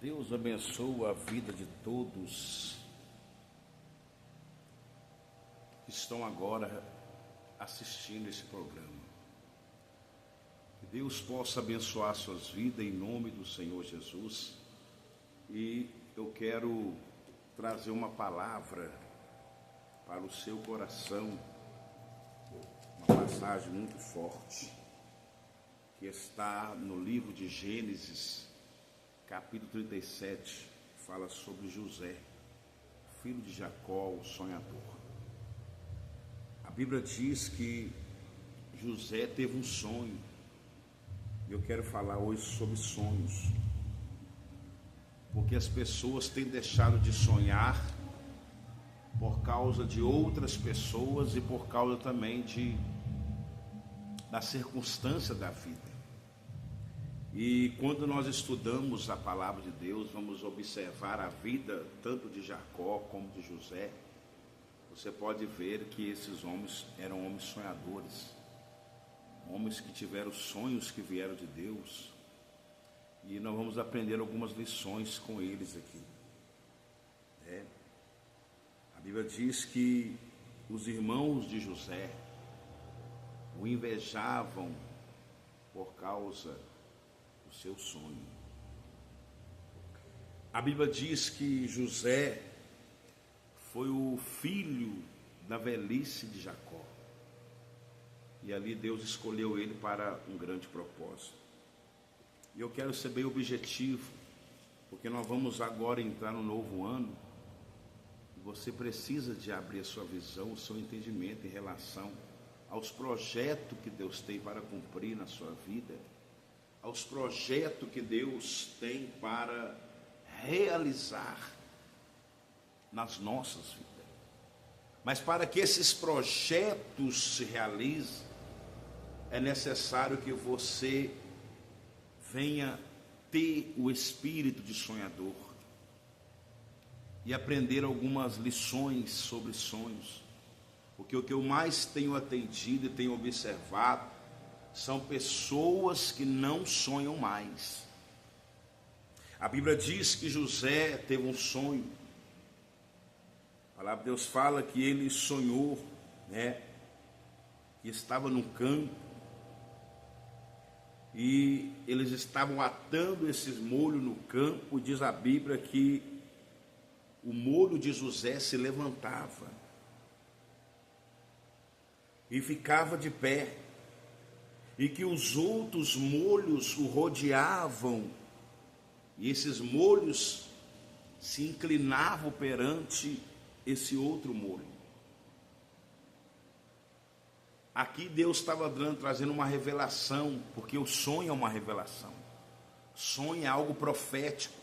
Deus abençoe a vida de todos que estão agora assistindo esse programa. Que Deus possa abençoar suas vidas em nome do Senhor Jesus. E eu quero trazer uma palavra para o seu coração, uma passagem muito forte, que está no livro de Gênesis, capítulo 37, fala sobre José, filho de Jacó, o sonhador. A Bíblia diz que José teve um sonho, e eu quero falar hoje sobre sonhos, porque as pessoas têm deixado de sonhar por causa de outras pessoas e por causa também da circunstância da vida. E quando nós estudamos a palavra de Deus, vamos observar a vida tanto de Jacó como de José. Você pode ver que esses homens eram homens sonhadores, homens que tiveram sonhos que vieram de Deus. E nós vamos aprender algumas lições com eles aqui. A Bíblia diz que os irmãos de José o invejavam por causa seu sonho. A Bíblia diz que José foi o filho da velhice de Jacó, e ali Deus escolheu ele para um grande propósito. E eu quero ser bem objetivo, porque nós vamos agora entrar no novo ano, e você precisa de abrir a sua visão, o seu entendimento em relação aos projetos que Deus tem para cumprir na sua vida, aos projetos que Deus tem para realizar nas nossas vidas. Mas para que esses projetos se realizem, é necessário que você venha ter o espírito de sonhador e aprender algumas lições sobre sonhos, porque o que eu mais tenho atendido e tenho observado são pessoas que não sonham mais. A Bíblia diz que José teve um sonho. A palavra de Deus fala que ele sonhou, que estava no campo, e eles estavam atando esses molhos no campo. Diz a Bíblia que o molho de José se levantava e ficava de pé, e que os outros molhos o rodeavam, e esses molhos se inclinavam perante esse outro molho. Aqui Deus estava trazendo uma revelação, porque o sonho é uma revelação. Sonho é algo profético.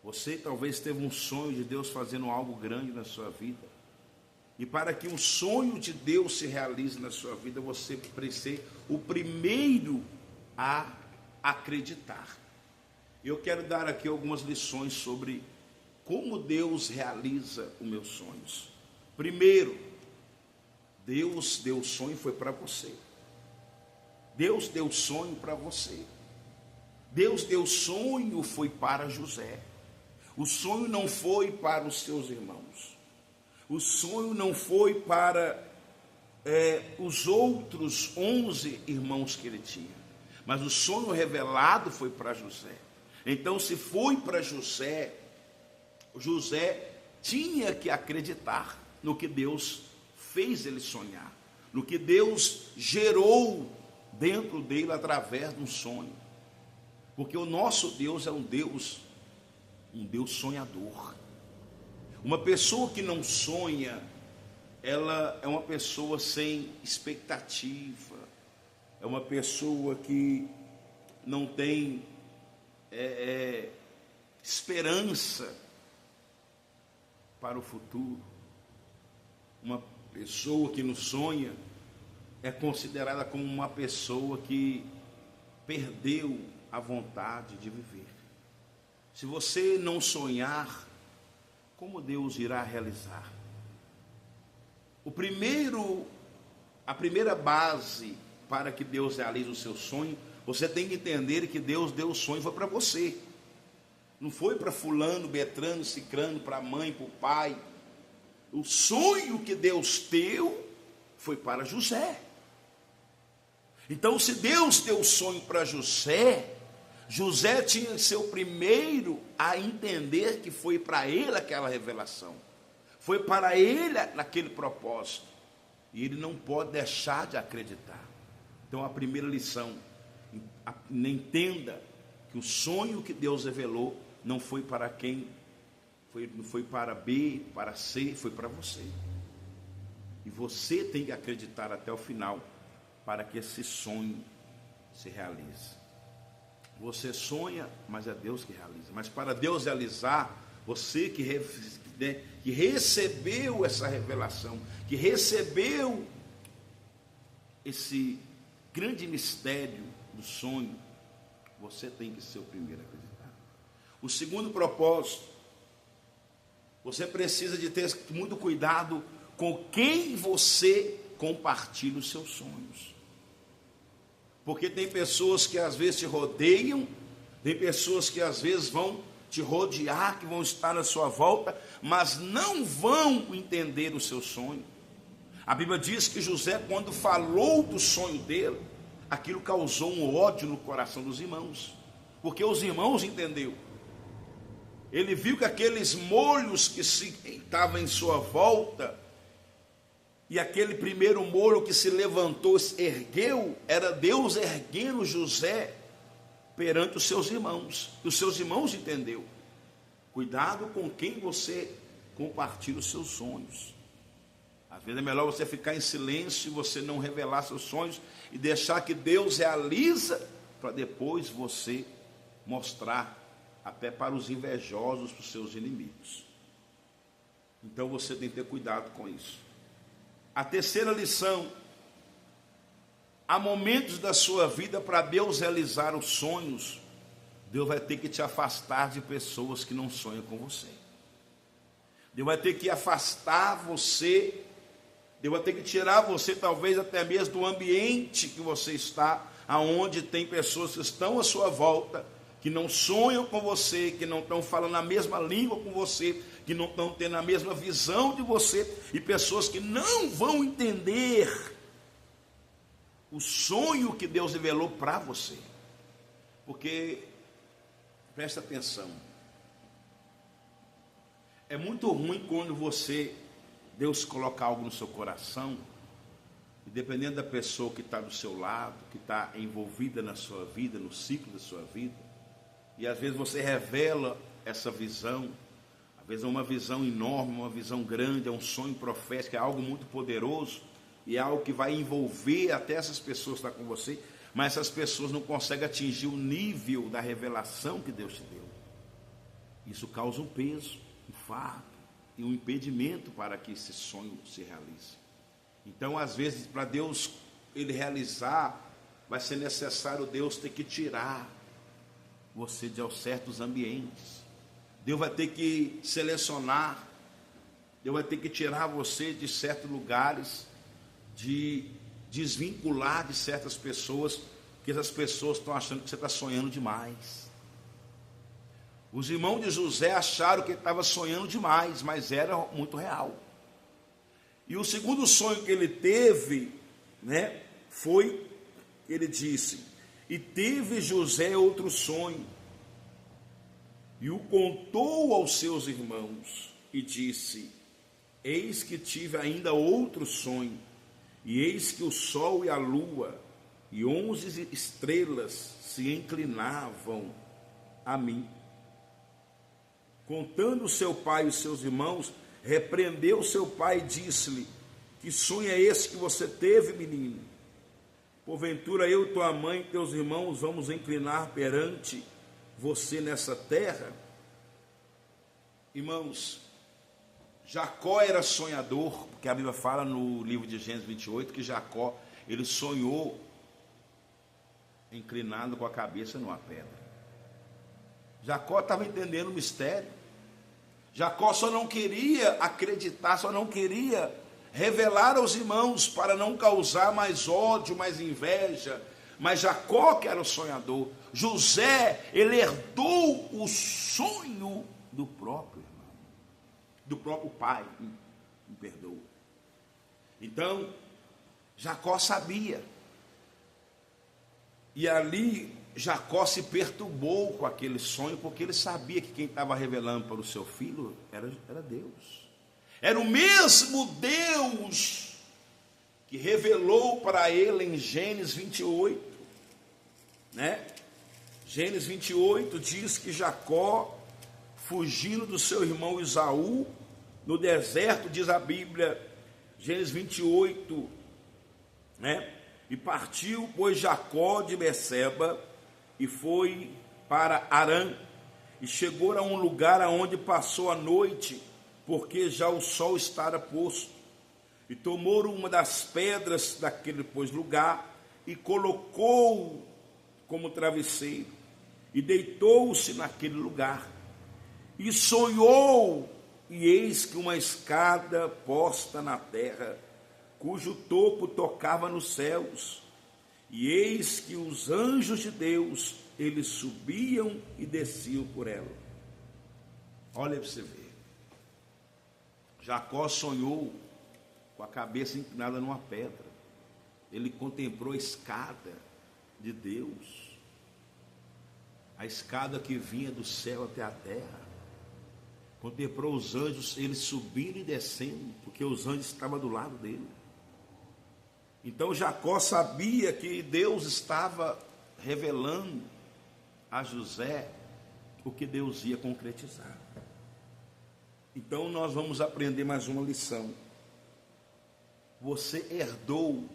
Você talvez teve um sonho de Deus fazendo algo grande na sua vida. E para que um sonho de Deus se realize na sua vida, você precisa ser o primeiro a acreditar. Eu quero dar aqui algumas lições sobre como Deus realiza os meus sonhos. Primeiro, Deus deu o sonho, foi para você. Deus deu o sonho para você. Deus deu o sonho, foi para José. O sonho não foi para os seus irmãos. O sonho não foi para os outros 11 irmãos que ele tinha, mas o sonho revelado foi para José. Então, se foi para José, José tinha que acreditar no que Deus fez ele sonhar, no que Deus gerou dentro dele através de um sonho, porque o nosso Deus é um Deus sonhador. Uma pessoa que não sonha, ela é uma pessoa sem expectativa, é uma pessoa que não tem esperança para o futuro. Uma pessoa que não sonha é considerada como uma pessoa que perdeu a vontade de viver. Se você não sonhar, como Deus irá realizar? A primeira base para que Deus realize o seu sonho, você tem que entender que Deus deu o sonho foi para você. Não foi para fulano, Beltrano, Cicrano, para a mãe, para o pai. O sonho que Deus deu foi para José. Então, se Deus deu o sonho para José, José tinha que ser o primeiro a entender que foi para ele aquela revelação. Foi para ele naquele propósito. E ele não pode deixar de acreditar. Então, a primeira lição, entenda que o sonho que Deus revelou não foi para quem, não foi para B, para C, foi para você. E você tem que acreditar até o final para que esse sonho se realize. Você sonha, mas é Deus que realiza. Mas para Deus realizar, você que recebeu essa revelação, que recebeu esse grande mistério do sonho, você tem que ser o primeiro a acreditar. O segundo propósito, você precisa de ter muito cuidado com quem você compartilha os seus sonhos. Porque tem pessoas que às vezes te rodeiam, tem pessoas que às vezes vão te rodear, que vão estar na sua volta, mas não vão entender o seu sonho. A Bíblia diz que José, quando falou do sonho dele, aquilo causou um ódio no coração dos irmãos, porque os irmãos entenderam. Ele viu que aqueles molhos que estavam em sua volta, e aquele primeiro molho que se levantou, ergueu, era Deus erguendo José perante os seus irmãos. E os seus irmãos entenderam. Cuidado com quem você compartilha os seus sonhos. Às vezes é melhor você ficar em silêncio e você não revelar seus sonhos e deixar que Deus realiza, para depois você mostrar até para os invejosos, para os seus inimigos. Então você tem que ter cuidado com isso. A terceira lição: há momentos da sua vida para Deus realizar os sonhos, Deus vai ter que te afastar de pessoas que não sonham com você. Deus vai ter que afastar você, Deus vai ter que tirar você talvez até mesmo do ambiente que você está, aonde tem pessoas que estão à sua volta, que não sonham com você, que não estão falando a mesma língua com você, que não estão tendo a mesma visão de você, e pessoas que não vão entender o sonho que Deus revelou para você. Porque, presta atenção, é muito ruim quando Deus coloca algo no seu coração, e dependendo da pessoa que está do seu lado, que está envolvida na sua vida, no ciclo da sua vida, e às vezes você revela essa visão, às vezes é uma visão enorme, uma visão grande, é um sonho profético, é algo muito poderoso, e é algo que vai envolver até essas pessoas que estão com você, mas essas pessoas não conseguem atingir o nível da revelação que Deus te deu. Isso causa um peso, um fardo e um impedimento para que esse sonho se realize. Então, às vezes, para Deus ele realizar, vai ser necessário Deus ter que tirar você de certos ambientes. Deus vai ter que selecionar, Deus vai ter que tirar você de certos lugares, de desvincular de certas pessoas, porque essas pessoas estão achando que você está sonhando demais. Os irmãos de José acharam que ele estava sonhando demais, mas era muito real. E o segundo sonho que ele teve, foi, ele disse: e teve José outro sonho, e o contou aos seus irmãos, e disse: eis que tive ainda outro sonho, e eis que o sol e a lua e 11 estrelas se inclinavam a mim. Contando seu pai e os seus irmãos, repreendeu seu pai e disse-lhe: que sonho é esse que você teve, menino? Porventura eu, tua mãe e teus irmãos vamos inclinar perante você nessa terra? Irmãos, Jacó era sonhador, porque a Bíblia fala no livro de Gênesis 28 que Jacó, ele sonhou inclinado com a cabeça numa pedra. Jacó estava entendendo o mistério. Jacó só não queria acreditar, só não queria revelar aos irmãos para não causar mais ódio, mais inveja, mas Jacó que era o sonhador. José, ele herdou o sonho do próprio irmão, do próprio pai, me perdoa. Então, Jacó sabia, e ali Jacó se perturbou com aquele sonho, porque ele sabia que quem estava revelando para o seu filho era Deus. Era o mesmo Deus que revelou para ele em Gênesis 28, né? Gênesis 28 diz que Jacó, fugindo do seu irmão Esaú, no deserto, diz a Bíblia, Gênesis 28, né? E partiu, pois, Jacó de Berseba, e foi para Harã, e chegou a um lugar aonde passou a noite, porque já o sol estava posto. E tomou uma das pedras daquele lugar, e colocou como travesseiro, e deitou-se naquele lugar, e sonhou, e eis que uma escada posta na terra, cujo topo tocava nos céus, e eis que os anjos de Deus, eles subiam e desciam por ela. Olha para você ver, Jacó sonhou com a cabeça inclinada numa pedra, ele contemplou a escada de Deus, a escada que vinha do céu até a terra, contemplou os anjos, eles subindo e descendo, porque os anjos estavam do lado dele. Então Jacó sabia que Deus estava revelando a José o que Deus ia concretizar. Então nós vamos aprender mais uma lição. Você herdou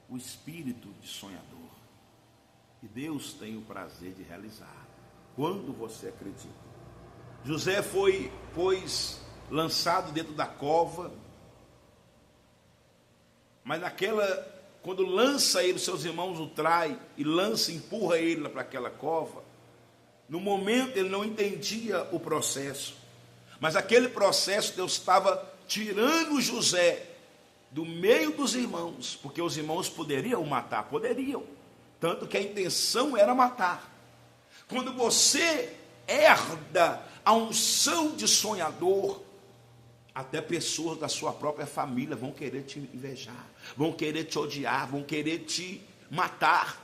o espírito de sonhador, e Deus tem o prazer de realizar, quando você acredita. José foi, pois, lançado dentro da cova, mas quando lança ele, seus irmãos o traem, e empurra ele para aquela cova, no momento ele não entendia o processo, mas aquele processo Deus estava tirando José do meio dos irmãos, porque os irmãos poderiam o matar, poderiam, tanto que a intenção era matar. Quando você herda a unção de sonhador, até pessoas da sua própria família vão querer te invejar, vão querer te odiar, vão querer te matar.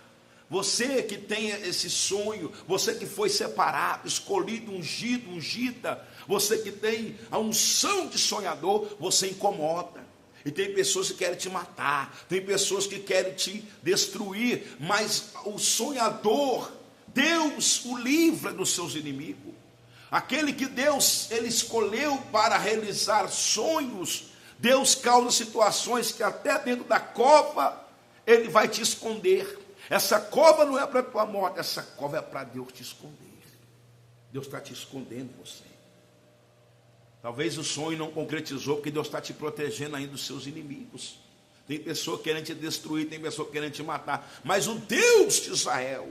Você que tem esse sonho, você que foi separado, escolhido, ungido, ungida, você que tem a unção de sonhador, você incomoda. E tem pessoas que querem te matar, tem pessoas que querem te destruir, mas o sonhador, Deus o livra dos seus inimigos. Aquele que Deus ele escolheu para realizar sonhos, Deus causa situações que até dentro da cova ele vai te esconder. Essa cova não é para a tua morte, essa cova é para Deus te esconder. Deus está te escondendo você. Talvez o sonho não concretizou, porque Deus está te protegendo ainda dos seus inimigos. Tem pessoa querendo te destruir, tem pessoa querendo te matar, mas o Deus de Israel,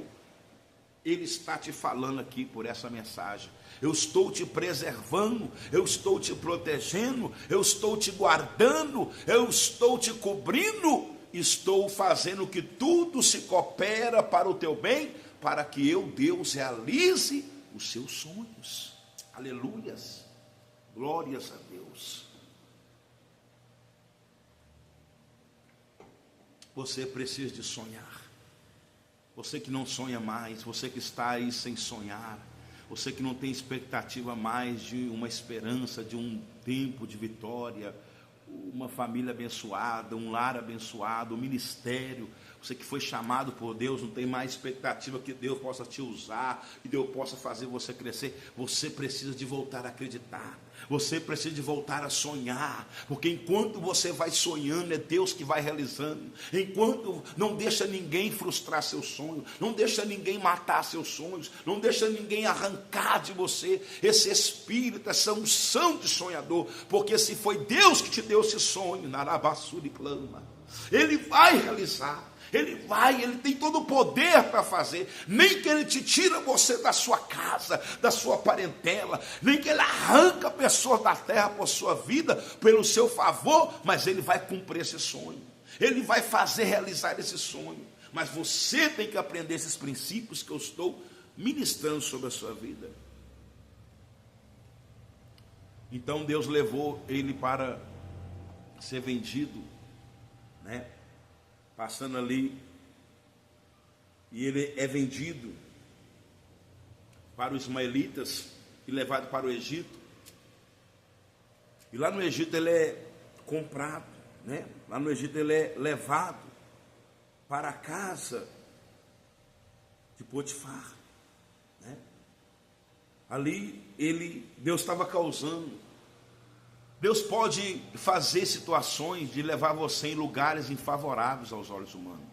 Ele está te falando aqui por essa mensagem. Eu estou te preservando, eu estou te protegendo, eu estou te guardando, eu estou te cobrindo, estou fazendo que tudo se coopera para o teu bem, para que eu, Deus, realize os seus sonhos. Aleluias, glórias a Deus. Você precisa de sonhar. Você que não sonha mais, você que está aí sem sonhar, você que não tem expectativa mais de uma esperança, de um tempo de vitória, uma família abençoada, um lar abençoado, um ministério, você que foi chamado por Deus, não tem mais expectativa que Deus possa te usar, que Deus possa fazer você crescer. Você precisa de voltar a acreditar, você precisa de voltar a sonhar, porque enquanto você vai sonhando, é Deus que vai realizando. Enquanto não deixa ninguém frustrar seu sonho, não deixa ninguém matar seus sonhos, não deixa ninguém arrancar de você esse espírito, essa unção de sonhador, porque se foi Deus que te deu esse sonho, Narabassuri clama, Ele vai realizar. Ele tem todo o poder para fazer, nem que Ele te tira você da sua casa, da sua parentela, nem que Ele arranca pessoas da terra por sua vida, pelo seu favor, mas Ele vai cumprir esse sonho, Ele vai fazer realizar esse sonho. mas você tem que aprender esses princípios que eu estou ministrando sobre a sua vida. Então Deus levou ele para ser vendido, né? Passando ali, e ele é vendido para os ismaelitas e levado para o Egito. E lá no Egito ele é comprado, né? Lá no Egito ele é levado para a casa de Potifar, né? Ali Deus estava causando. Deus pode fazer situações de levar você em lugares infavoráveis aos olhos humanos.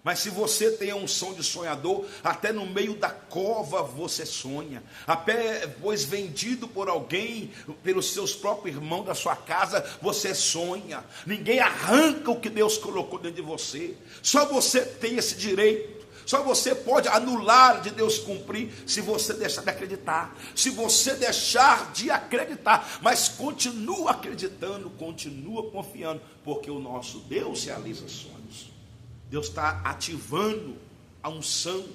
Mas se você tem a unção de sonhador, até no meio da cova você sonha. Até pois vendido por alguém, pelos seus próprios irmãos da sua casa, você sonha. Ninguém arranca o que Deus colocou dentro de você. Só você tem esse direito. Só você pode anular de Deus cumprir se você deixar de acreditar. Se você deixar de acreditar, mas continua acreditando, continua confiando, porque o nosso Deus realiza sonhos. Deus está ativando a unção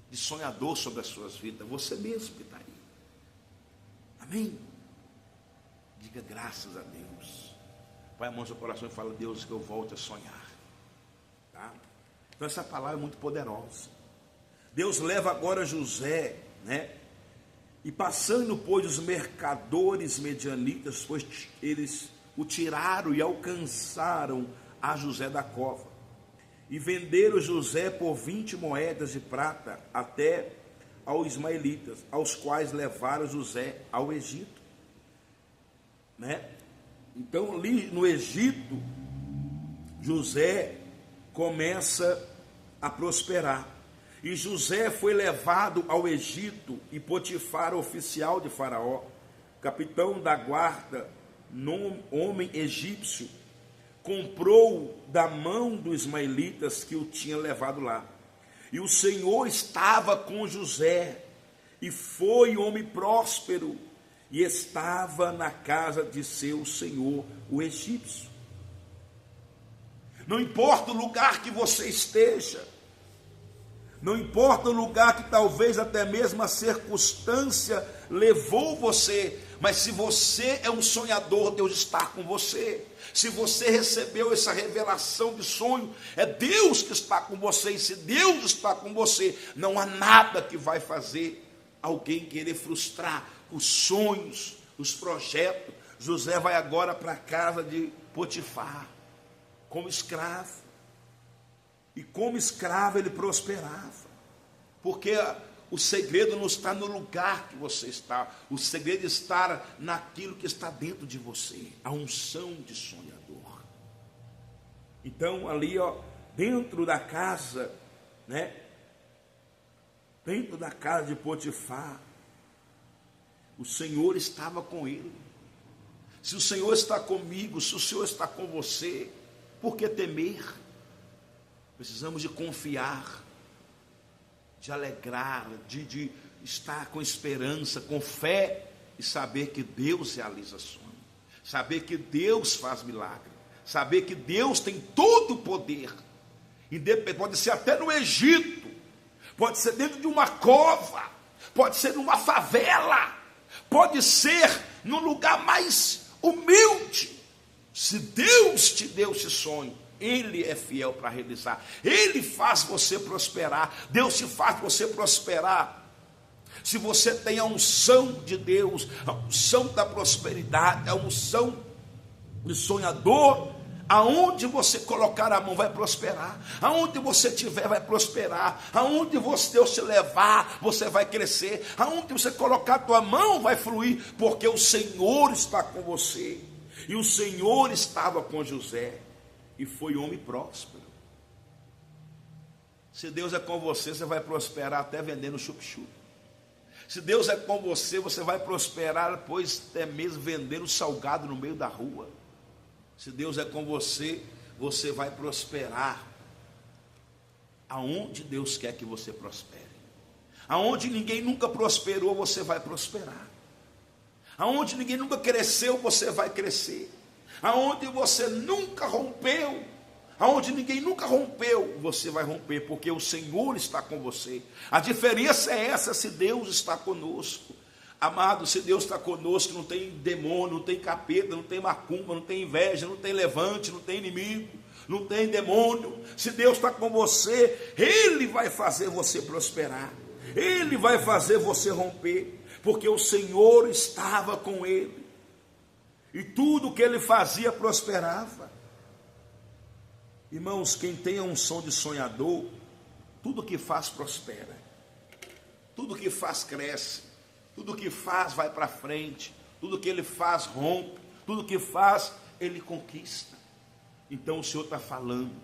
de sonhador sobre as suas vidas. Você mesmo que está aí. Amém? Diga graças a Deus. Põe a mão no seu coração e fala: Deus, que eu volte a sonhar. Tá? Então essa palavra é muito poderosa. Deus leva agora José, né? E passando, pois, os mercadores medianitas, pois eles o tiraram e alcançaram a José da cova. E venderam José por 20 moedas de prata até aos ismaelitas, aos quais levaram José ao Egito, né? Então ali no Egito, José começa a prosperar. E José foi levado ao Egito, e Potifar, oficial de Faraó, capitão da guarda, homem egípcio, comprou da mão dos ismaelitas que o tinha levado lá. E o Senhor estava com José, e foi homem próspero, e estava na casa de seu senhor, o egípcio. Não importa o lugar que você esteja, não importa o lugar que talvez até mesmo a circunstância levou você, mas se você é um sonhador, Deus está com você. Se você recebeu essa revelação de sonho, é Deus que está com você. E se Deus está com você, não há nada que vai fazer alguém querer frustrar os sonhos, os projetos. José vai agora para a casa de Potifar como escravo. E como escravo ele prosperava. Porque o segredo não está no lugar que você está. O segredo está naquilo que está dentro de você. A unção de sonhador. Então ali, dentro da casa, né? Dentro da casa de Potifar, o Senhor estava com ele. Se o Senhor está comigo, se o Senhor está com você, por que temer? Precisamos de confiar, de alegrar, de estar com esperança, com fé, e saber que Deus realiza sonhos, saber que Deus faz milagre, saber que Deus tem todo o poder. Pode ser até no Egito, pode ser dentro de uma cova, pode ser numa favela, pode ser no lugar mais humilde. Se Deus te deu esse sonho, Ele é fiel para realizar. Ele faz você prosperar. Deus te faz você prosperar. Se você tem a unção de Deus, a unção da prosperidade, a unção de sonhador, aonde você colocar a mão vai prosperar. Aonde você estiver vai prosperar. Aonde Deus te levar, você vai crescer. Aonde você colocar a tua mão vai fluir, porque o Senhor está com você. E o Senhor estava com José, e foi homem próspero. Se Deus é com você, você vai prosperar até vendendo chup-chup. Se Deus é com você, você vai prosperar, pois até mesmo vendendo salgado no meio da rua. Se Deus é com você, você vai prosperar aonde Deus quer que você prospere. Aonde ninguém nunca prosperou, você vai prosperar. Aonde ninguém nunca cresceu, você vai crescer. Aonde você nunca rompeu, aonde ninguém nunca rompeu, você vai romper, porque o Senhor está com você. A diferença é essa, se Deus está conosco. Amado, se Deus está conosco, não tem demônio, não tem capeta, não tem macumba, não tem inveja, não tem levante, não tem inimigo, não tem demônio. Se Deus está com você, Ele vai fazer você prosperar, Ele vai fazer você romper, porque o Senhor estava com ele, e tudo que ele fazia prosperava. Irmãos, quem tem a unção de sonhador, tudo que faz prospera, tudo que faz cresce, tudo que faz vai para frente, tudo que ele faz rompe, tudo que faz ele conquista. Então o Senhor está falando,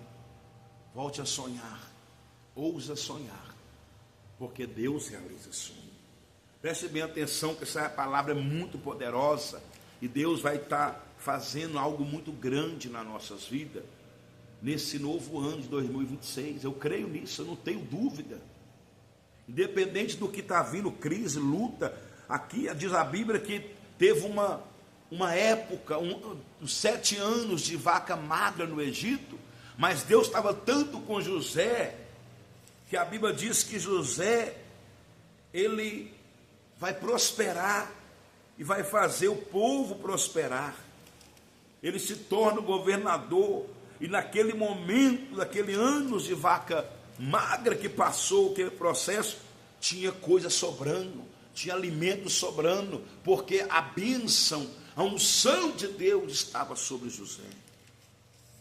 volte a sonhar, ousa sonhar, porque Deus realiza sonho. Preste bem atenção, que essa palavra é muito poderosa, e Deus vai estar fazendo algo muito grande nas nossas vidas, nesse novo ano de 2026, eu creio nisso, eu não tenho dúvida. Independente do que está vindo, crise, luta, aqui diz a Bíblia que teve uma época, 7 anos de vaca magra no Egito, mas Deus estava tanto com José, que a Bíblia diz que José, ele vai prosperar, e vai fazer o povo prosperar. Ele se torna o governador, e naquele momento, naquele anos de vaca magra que passou, aquele processo, tinha coisa sobrando, tinha alimento sobrando, porque a bênção, a unção de Deus estava sobre José.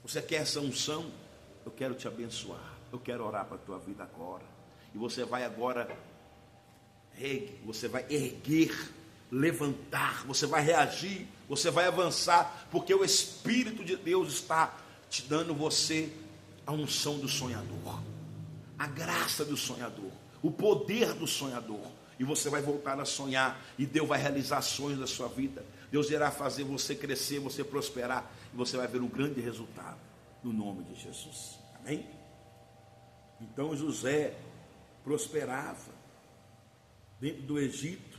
Você quer essa unção? Eu quero te abençoar, eu quero orar para a tua vida agora, e você vai agora, você vai erguer, levantar, você vai reagir, você vai avançar, porque o Espírito de Deus está te dando você a unção do sonhador, a graça do sonhador, o poder do sonhador, e você vai voltar a sonhar, e Deus vai realizar sonhos da sua vida. Deus irá fazer você crescer, você prosperar, e você vai ver um grande resultado, no nome de Jesus, amém? Então José prosperava dentro do Egito,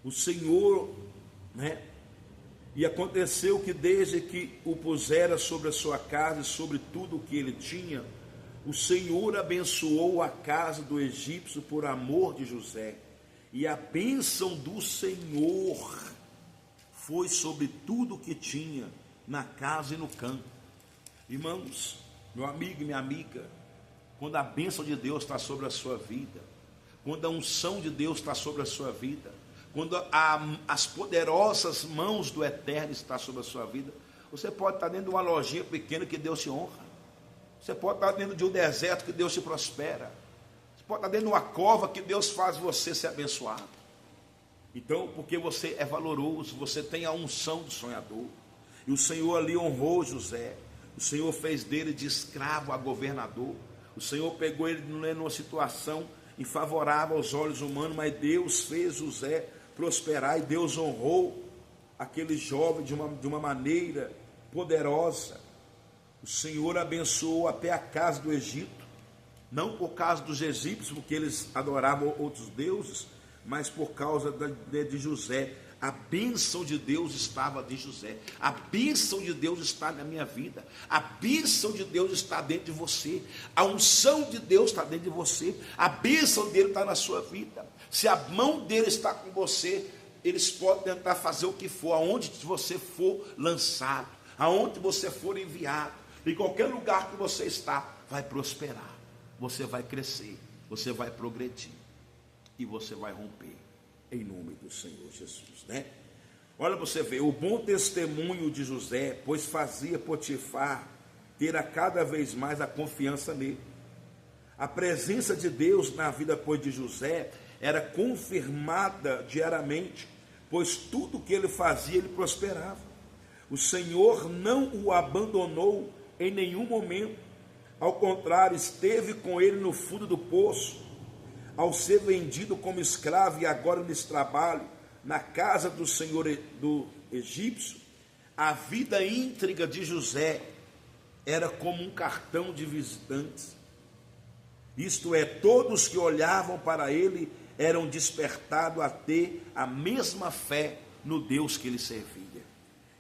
o Senhor, e aconteceu que desde que o pusera sobre a sua casa e sobre tudo o que ele tinha, o Senhor abençoou a casa do egípcio por amor de José, e a bênção do Senhor foi sobre tudo o que tinha na casa e no campo. Irmãos, meu amigo e minha amiga, quando a bênção de Deus está sobre a sua vida, quando a unção de Deus está sobre a sua vida, quando as poderosas mãos do Eterno estão sobre a sua vida, você pode estar dentro de uma lojinha pequena que Deus te honra, você pode estar dentro de um deserto que Deus te prospera, você pode estar dentro de uma cova que Deus faz você ser abençoado. Então, porque você é valoroso, você tem a unção do sonhador, e o Senhor ali honrou José, o Senhor fez dele de escravo a governador, o Senhor pegou ele numa situação infavorável aos olhos humanos, mas Deus fez José prosperar, e Deus honrou aquele jovem de uma maneira poderosa. O Senhor abençoou até a casa do Egito, não por causa dos egípcios, porque eles adoravam outros deuses, mas por causa de José. A bênção de Deus estava de José, a bênção de Deus está na minha vida, a bênção de Deus está dentro de você, a unção de Deus está dentro de você, a bênção dele está na sua vida. Se a mão dele está com você, eles podem tentar fazer o que for, aonde você for lançado, aonde você for enviado, em qualquer lugar que você está, vai prosperar, você vai crescer, você vai progredir, e você vai romper, em nome do Senhor Jesus, Olha, você vê, o bom testemunho de José, pois fazia Potifar ter a cada vez mais a confiança nele. A presença de Deus na vida, pois, de José era confirmada diariamente, pois tudo que ele fazia, ele prosperava. O Senhor não o abandonou em nenhum momento, ao contrário, esteve com ele no fundo do poço, ao ser vendido como escravo e agora nesse trabalho, na casa do Senhor do egípcio. A vida íntegra de José era como um cartão de visitantes, isto é, todos que olhavam para ele eram despertados a ter a mesma fé no Deus que ele servia.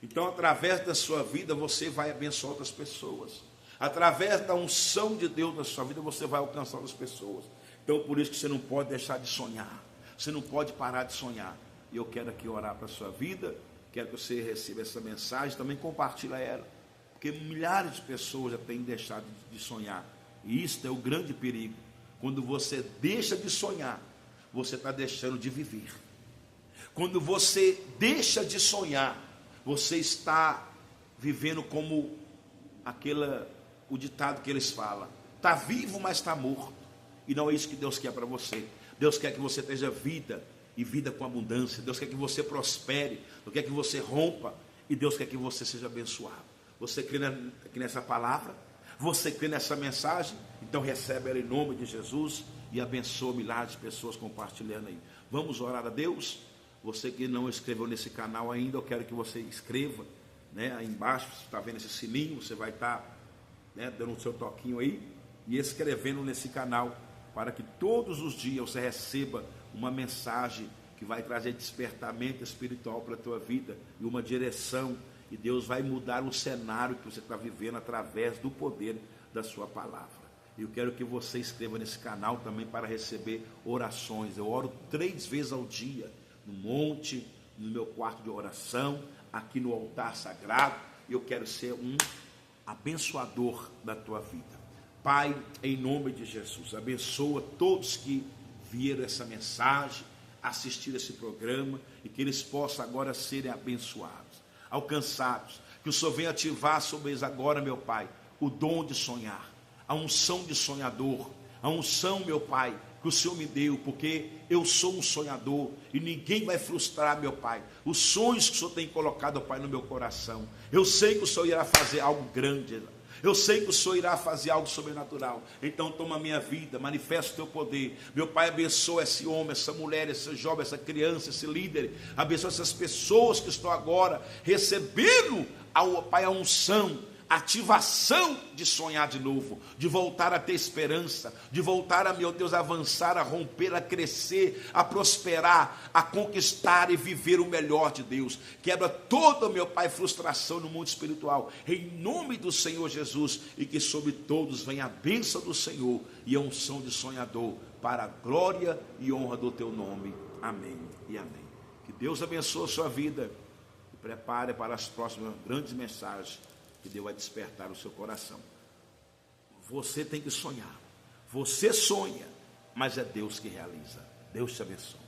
Então, através da sua vida, você vai abençoar outras pessoas, Através da unção de Deus na sua vida, você vai alcançar as pessoas. Então, por isso que você não pode deixar de sonhar. Você não pode parar de sonhar. E eu quero aqui orar para a sua vida. Quero que você receba essa mensagem. Também compartilhe ela. Porque milhares de pessoas já têm deixado de sonhar. E isso é o grande perigo. Quando você deixa de sonhar, você está deixando de viver. Quando você deixa de sonhar, você está vivendo como o ditado que eles falam: está vivo, mas está morto. E não é isso que Deus quer para você. Deus quer que você tenha vida, e vida com abundância. Deus quer que você prospere, Deus quer que você rompa, e Deus quer que você seja abençoado. Você crê aqui nessa palavra? Você crê nessa mensagem? Então recebe ela em nome de Jesus e abençoa milhares de pessoas compartilhando aí. Vamos orar a Deus? Você que não inscreveu nesse canal ainda, eu quero que você inscreva, né? Aí embaixo, você está vendo esse sininho, você vai estar, né, dando o seu toquinho aí e inscrevendo nesse canal, para que todos os dias você receba uma mensagem que vai trazer despertamento espiritual para a tua vida e uma direção, e Deus vai mudar o cenário que você está vivendo através do poder da sua palavra. Eu quero que você inscreva nesse canal também para receber orações. Eu oro 3 vezes ao dia, no monte, no meu quarto de oração, aqui no altar sagrado. Eu quero ser um abençoador da tua vida. Pai, em nome de Jesus, abençoa todos que viram essa mensagem, assistir esse programa, e que eles possam agora serem abençoados, alcançados. Que o Senhor venha ativar sobre eles agora, meu Pai, o dom de sonhar, a unção de sonhador, a unção, meu Pai, que o Senhor me deu, porque eu sou um sonhador, e ninguém vai frustrar, meu Pai, os sonhos que o Senhor tem colocado, Pai, no meu coração. Eu sei que o Senhor irá fazer algo grande, eu sei que o Senhor irá fazer algo sobrenatural. Então toma a minha vida, manifesta o teu poder. Meu Pai, abençoa esse homem, essa mulher, esse jovem, essa criança, esse líder. Abençoa essas pessoas que estão agora recebendo, Pai, a unção, a ativação de sonhar de novo, de voltar a ter esperança, de voltar a, meu Deus, a avançar, a romper, a crescer, a prosperar, a conquistar e viver o melhor de Deus. Quebra toda, meu Pai, frustração no mundo espiritual, em nome do Senhor Jesus, e que sobre todos venha a bênção do Senhor e a unção de sonhador, para a glória e honra do teu nome. Amém e amém. Que Deus abençoe a sua vida e prepare para as próximas grandes mensagens que Deus vai despertar o seu coração. Você tem que sonhar. Você sonha, mas é Deus que realiza. Deus te abençoe.